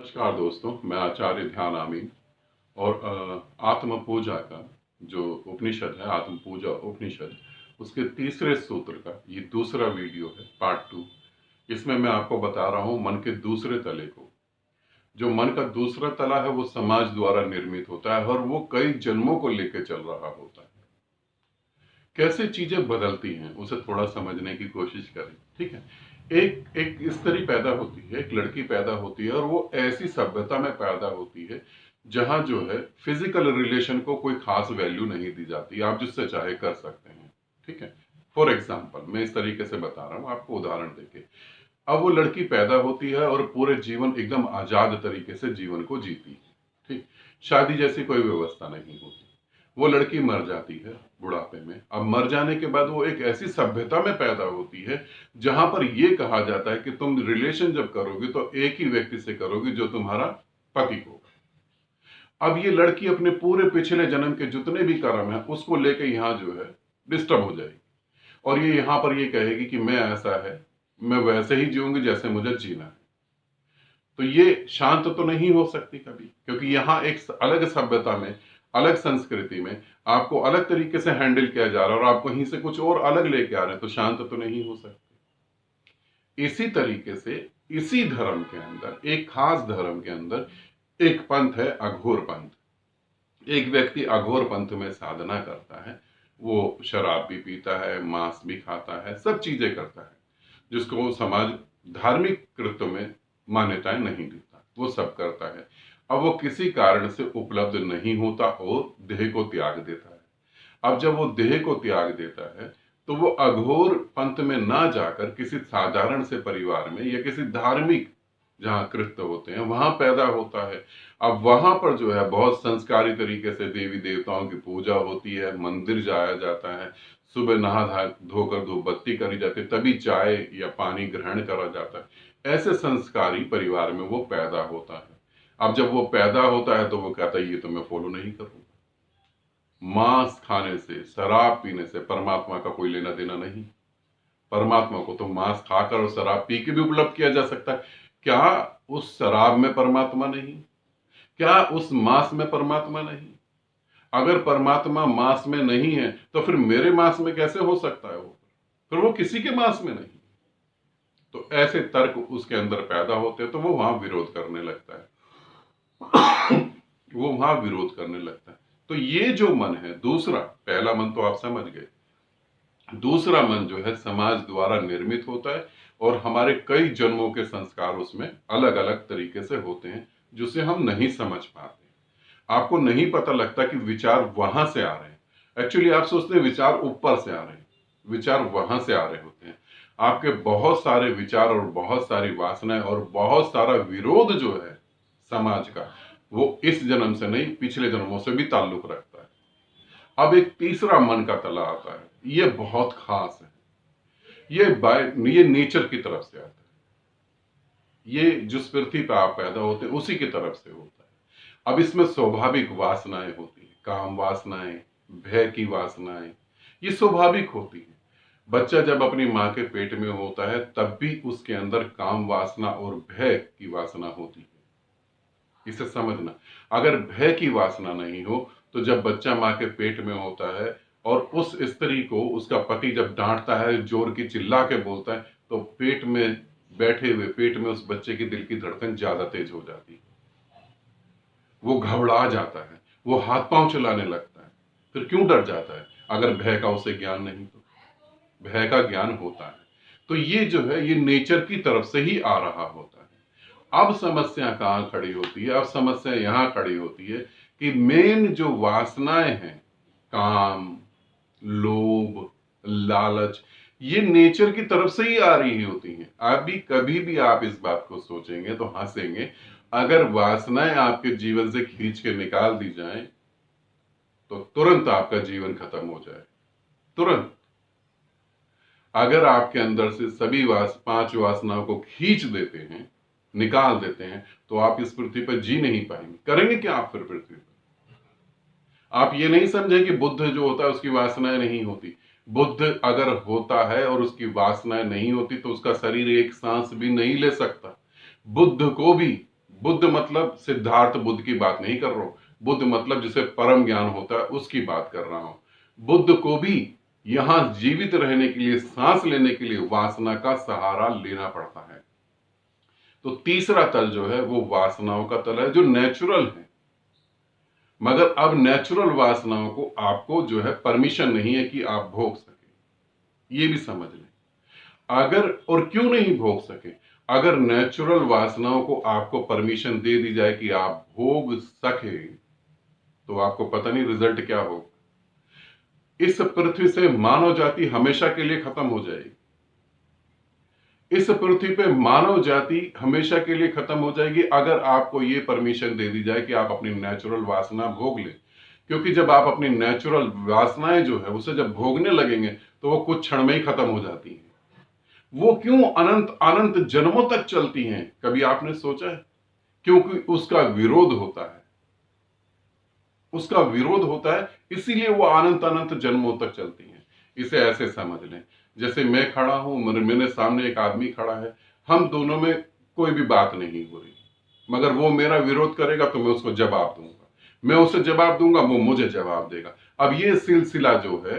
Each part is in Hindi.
नमस्कार दोस्तों, मैं आचार्य ध्यान आमीन और आत्म पूजा का जो उपनिषद है, आत्म पूजा उपनिषद, उसके तीसरे सूत्र का ये दूसरा वीडियो है, पार्ट 2। इसमें मैं आपको बता रहा हूँ मन के दूसरे तले को। जो मन का दूसरा तला है वो समाज द्वारा निर्मित होता है और वो कई जन्मों को लेकर चल रहा होता है। कैसे चीजें बदलती हैं उसे थोड़ा समझने की कोशिश करें, ठीक है। एक एक स्त्री पैदा होती है, एक लड़की पैदा होती है और वो ऐसी सभ्यता में पैदा होती है जहां जो है फिजिकल रिलेशन को कोई खास वैल्यू नहीं दी जाती, आप जिससे चाहे कर सकते हैं, ठीक है। फॉर एग्जाम्पल मैं इस तरीके से बता रहा हूं आपको उदाहरण देके। अब वो लड़की पैदा होती है और पूरे जीवन एकदम आजाद तरीके से जीवन को जीती है, ठीक। शादी जैसी कोई व्यवस्था नहीं होती। वो लड़की मर जाती है बुढ़ापे में। अब मर जाने के बाद वो एक ऐसी सभ्यता में पैदा होती है जहां पर यह कहा जाता है कि तुम रिलेशन जब करोगे तो एक ही व्यक्ति से करोगे जो तुम्हारा पति होगा। अब ये लड़की अपने पूरे पिछले जन्म के जितने भी कर्म है उसको लेकर यहां जो है डिस्टर्ब हो जाएगी और ये यहां पर ये कहेगी कि मैं ऐसा है, मैं वैसे ही जीऊंगी जैसे मुझे जीना है। तो ये शांत तो नहीं हो सकती कभी, क्योंकि यहाँ एक अलग सभ्यता में, अलग संस्कृति में आपको अलग तरीके से हैंडल किया जा रहा है और आप कहीं से कुछ और अलग लेके आ रहे हैं, तो शांत तो नहीं हो सकती। इसी तरीके से इसी धर्म के अंदर, एक खास धर्म के अंदर एक पंथ है अघोर पंथ। एक व्यक्ति अघोर पंथ में साधना करता है, वो शराब भी पीता है, मांस भी खाता है, सब चीजें करता है जिसको वो समाज धार्मिक कृत्य में मान्यताएं नहीं देता, वो सब करता है। अब वो किसी कारण से उपलब्ध नहीं होता और देह को त्याग देता है। अब जब वो देह को त्याग देता है तो वो अघोर पंथ में ना जाकर किसी साधारण से परिवार में या किसी धार्मिक जहां कृत्य होते हैं वहां पैदा होता है। अब वहां पर जो है बहुत संस्कारी तरीके से देवी देवताओं की पूजा होती है, मंदिर जाया जाता है, सुबह नहा धोकर धूप बत्ती करी जाती है, तभी चाय या पानी ग्रहण करा जाता है। ऐसे संस्कारी परिवार में वो पैदा होता है। अब जब वो पैदा होता है तो वो कहता है ये तो मैं फॉलो नहीं करूंगा। मांस खाने से, शराब पीने से परमात्मा का कोई लेना देना नहीं। परमात्मा को तो मांस खाकर और शराब पी के भी उपलब्ध किया जा सकता है। क्या उस शराब में परमात्मा नहीं? क्या उस मांस में परमात्मा नहीं? अगर परमात्मा मांस में नहीं है तो फिर मेरे मांस में कैसे हो सकता है? वो फिर वो किसी के मांस में नहीं। तो ऐसे तर्क उसके अंदर पैदा होते हैं तो वो वहां विरोध करने लगता है। वो वहां विरोध करने लगता है। तो ये जो मन है दूसरा, पहला मन तो आप समझ गए, दूसरा मन जो है समाज द्वारा निर्मित होता है और हमारे कई जन्मों के संस्कार उसमें अलग अलग तरीके से होते हैं जिसे हम नहीं समझ पाते। आपको नहीं पता लगता कि विचार वहां से आ रहे हैं। एक्चुअली आप सोचते हैं विचार ऊपर से आ रहे हैं, विचार वहां से आ रहे होते हैं। आपके बहुत सारे विचार और बहुत सारी वासनाएं और बहुत सारा विरोध जो है समाज का, वो इस जन्म से नहीं पिछले जन्मों से भी ताल्लुक रखता है। अब एक तीसरा मन का तला आता है, ये बहुत खास है। ये नेचर की तरफ से आता है। ये जिस पृथ्वी पर आप पैदा होते हैं उसी की तरफ से होता है। अब इसमें स्वाभाविक वासनाएं होती है, काम वासनाएं, भय की वासनाएं, ये स्वाभाविक होती है। बच्चा जब अपनी माँ के पेट में होता है तब भी उसके अंदर काम वासना और भय की वासना होती है। इसे समझना, अगर भय की वासना नहीं हो तो जब बच्चा माँ के पेट में होता है और उस स्त्री को उसका पति जब डांटता है, जोर की चिल्ला के बोलता है, तो पेट में बैठे हुए पेट में उस बच्चे की दिल की धड़कन ज्यादा तेज हो जाती है, वो घबरा जाता है, वो हाथ पांव चलाने लगता है। फिर क्यों डर जाता है? अगर भय का उसे ज्ञान नहीं तो भय का ज्ञान होता है। तो ये जो है ये नेचर की तरफ से ही आ रहा होता है। अब समस्या कहां खड़ी होती है? अब समस्या यहां खड़ी होती है कि मेन जो वासनाएं हैं, काम, लोभ, लालच, ये नेचर की तरफ से ही आ रही होती हैं। अभी कभी भी आप इस बात को सोचेंगे तो हंसेंगे, अगर वासनाएं आपके जीवन से खींच के निकाल दी जाएं तो तुरंत आपका जीवन खत्म हो जाए, तुरंत। अगर आपके अंदर से सभी पांच वासनाओं को खींच देते हैं, निकाल देते हैं, तो आप इस पृथ्वी पर जी नहीं पाएंगे। करेंगे क्या आप फिर पृथ्वी पर? आप ये नहीं समझे कि बुद्ध जो होता है उसकी वासनाएं नहीं होती। बुद्ध अगर होता है और उसकी वासनाएं नहीं होती तो उसका शरीर एक सांस भी नहीं ले सकता। बुद्ध को भी बुद्ध मतलब सिद्धार्थ बुद्ध की बात नहीं कर रहा हूं, बुद्ध मतलब जिसे परम ज्ञान होता है उसकी बात कर रहा हूं। बुद्ध को भी यहां जीवित रहने के लिए, सांस लेने के लिए वासना का सहारा लेना पड़ता है। तो तीसरा तल जो है वो वासनाओं का तल है जो नेचुरल है, मगर अब नेचुरल वासनाओं को आपको जो है परमिशन नहीं है कि आप भोग सके, ये भी समझ लें। अगर और क्यों नहीं भोग सके, अगर नेचुरल वासनाओं को आपको परमिशन दे दी जाए कि आप भोग सके, तो आपको पता नहीं रिजल्ट क्या हो। इस पृथ्वी से मानव जाति हमेशा के लिए खत्म हो जाएगी। इस पृथ्वी पे मानव जाति हमेशा के लिए खत्म हो जाएगी अगर आपको ये परमिशन दे दी जाए कि आप अपनी नेचुरल वासना भोग लें। क्योंकि जब आप अपनी नेचुरल वासनाएं जो है उसे जब भोगने लगेंगे तो वो कुछ क्षण में ही खत्म हो जाती हैं। वो क्यों अनंत अनंत जन्मों तक चलती हैं, कभी आपने सोचा है? क्योंकि उसका विरोध होता है, उसका विरोध होता है, इसीलिए वो अनंत अनंत जन्मों तक चलती हैं। इसे ऐसे समझ लें, जैसे मैं खड़ा हूं, मेरे सामने एक आदमी खड़ा है, हम दोनों में कोई भी बात नहीं हो रही, मगर वो मेरा विरोध करेगा तो मैं उसको जवाब दूंगा, मैं उसे जवाब दूंगा, वो मुझे जवाब देगा। अब ये सिलसिला जो है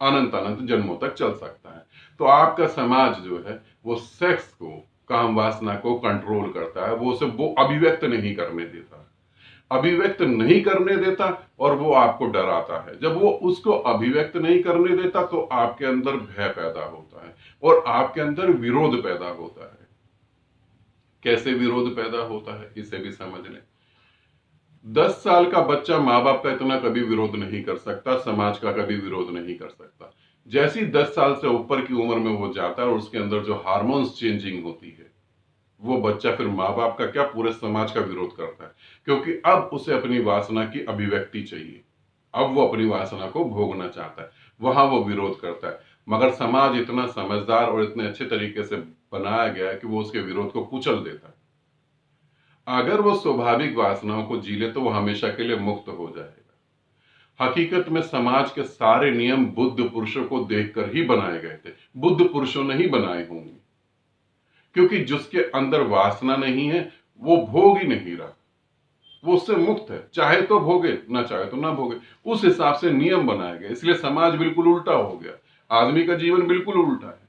अनंत अनंत जन्मों तक चल सकता है। तो आपका समाज जो है वो सेक्स को, काम वासना को कंट्रोल करता है, वो उसे वो अभिव्यक्त नहीं करने देता, अभिव्यक्त नहीं करने देता, और वो आपको डराता है। जब वो उसको अभिव्यक्त नहीं करने देता तो आपके अंदर भय पैदा होता है और आपके अंदर विरोध पैदा होता है। कैसे विरोध पैदा होता है इसे भी समझ लें। 10 साल का बच्चा माँ बाप का इतना कभी विरोध नहीं कर सकता, समाज का कभी विरोध नहीं कर सकता। जैसी 10 साल से ऊपर की उम्र में वो जाता है और उसके अंदर जो हार्मोन्स चेंजिंग होती है, वो बच्चा फिर माँ बाप का क्या पूरे समाज का विरोध करता है, क्योंकि अब उसे अपनी वासना की अभिव्यक्ति चाहिए, अब वो अपनी वासना को भोगना चाहता है, वहां वो विरोध करता है। मगर समाज इतना समझदार और इतने अच्छे तरीके से बनाया गया है कि वो उसके विरोध को कुचल देता है। अगर वो स्वाभाविक वासनाओं को जी ले तो वो हमेशा के लिए मुक्त हो जाएगा। हकीकत में समाज के सारे नियम बुद्ध पुरुषों को देखकर ही बनाए गए थे, बुद्ध पुरुषों ने ही बनाए होंगे, क्योंकि जिसके अंदर वासना नहीं है वो भोग ही नहीं रहा, वो उससे मुक्त है, चाहे तो भोगे, ना चाहे तो ना भोगे। उस हिसाब से नियम बनाए गए, इसलिए समाज बिल्कुल उल्टा हो गया, आदमी का जीवन बिल्कुल उल्टा है।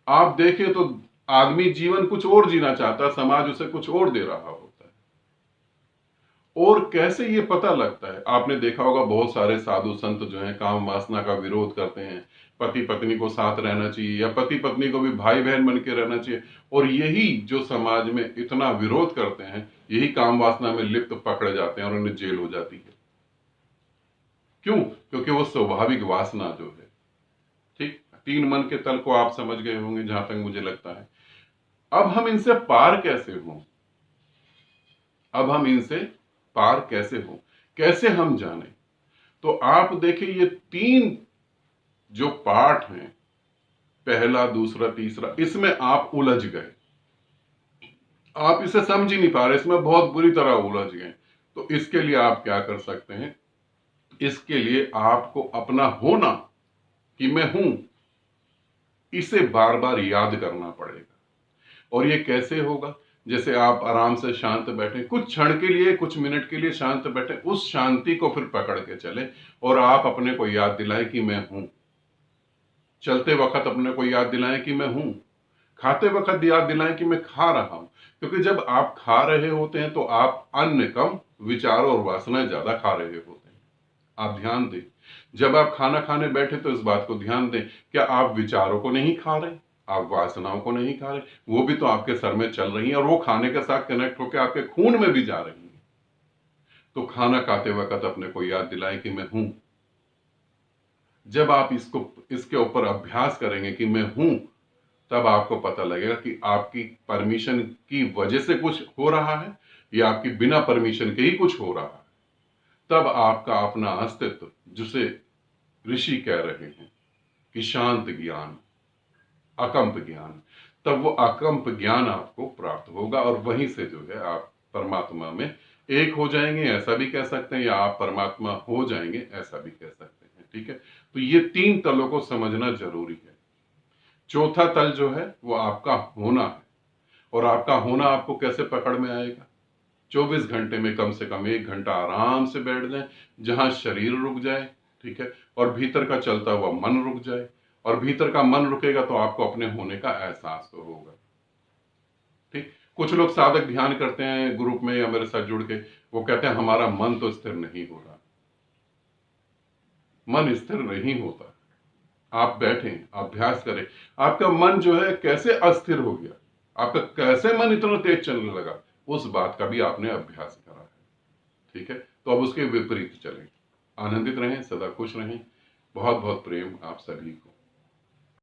आप देखें तो आदमी जीवन कुछ और जीना चाहता है, समाज उसे कुछ और दे रहा होता है। और कैसे ये पता लगता है, आपने देखा होगा बहुत सारे साधु संत जो हैं काम वासना का विरोध करते हैं, पति पत्नी को साथ रहना चाहिए या पति पत्नी को भी भाई बहन बन के रहना चाहिए, और यही जो समाज में इतना विरोध करते हैं यही काम वासना में लिप्त पकड़े जाते हैं और उन्हें जेल हो जाती है। क्यों? क्योंकि वो स्वाभाविक वासना जो है, ठीक, 3 मन के तल को आप समझ गए होंगे जहां तक मुझे लगता है। अब हम इनसे पार कैसे हों? अब हम इनसे पार कैसे हों, कैसे हम जाने? तो आप देखिए ये 3 जो पार्ट हैं, पहला दूसरा तीसरा, इसमें आप उलझ गए, आप इसे समझ ही नहीं पा रहे, इसमें बहुत बुरी तरह उलझ गए। तो इसके लिए आप क्या कर सकते हैं? इसके लिए आपको अपना होना कि मैं हूं, इसे बार बार याद करना पड़ेगा। और ये कैसे होगा? जैसे आप आराम से शांत बैठे, कुछ क्षण के लिए, कुछ मिनट के लिए शांत बैठे, उस शांति को फिर पकड़ के चले और आप अपने को याद दिलाएं कि मैं हूं। चलते वक्त अपने को याद दिलाएं कि मैं हूं, खाते वक्त याद दिलाएं कि मैं खा रहा हूं। क्योंकि जब आप खा रहे होते हैं तो आप अन्न कम, विचार और वासनाएं ज्यादा खा रहे होते हैं। आप ध्यान दें, जब आप खाना खाने बैठे तो इस बात को ध्यान दें, क्या आप विचारों को नहीं खा रहे, आप वासनाओं को नहीं खा रहे? वो भी तो आपके सर में चल रही हैं और वो खाने के साथ कनेक्ट होकर आपके खून में भी जा रही हैं। तो खाना खाते वक्त अपने को याद दिलाएं कि मैं हूं। जब आप इसके ऊपर अभ्यास करेंगे कि मैं हूं, तब आपको पता लगेगा कि आपकी परमिशन की वजह से कुछ हो रहा है या आपकी बिना परमिशन के ही कुछ हो रहा है। तब आपका अपना अस्तित्व, जिसे ऋषि कह रहे हैं कि शांत ज्ञान, अकंप ज्ञान, तब वो अकंप ज्ञान आपको प्राप्त होगा और वहीं से जो है आप परमात्मा में एक हो जाएंगे, ऐसा भी कह सकते हैं, या आप परमात्मा हो जाएंगे, ऐसा भी कह सकते हैं। ठीक है, तो ये 3 तलों को समझना जरूरी है। चौथा तल जो है वो आपका होना है, और आपका होना आपको कैसे पकड़ में आएगा? 24 घंटे में कम से कम 1 घंटा आराम से बैठ जाएं, जहां शरीर रुक जाए, ठीक है, और भीतर का चलता हुआ मन रुक जाए। और भीतर का मन रुकेगा तो आपको अपने होने का एहसास तो होगा। ठीक, कुछ लोग साधक ध्यान करते हैं ग्रुप में या मेरे साथ जुड़ के, वो कहते हैं हमारा मन तो स्थिर नहीं हो रहा। मन स्थिर नहीं होता। आप बैठें, अभ्यास करें, आपका मन जो है कैसे अस्थिर हो गया, आपका कैसे मन इतना तेज चलने लगा, उस बात का भी आपने अभ्यास करा है। ठीक है, तो अब उसके विपरीत चलें। आनंदित रहें, सदा खुश रहें। बहुत बहुत प्रेम आप सभी को।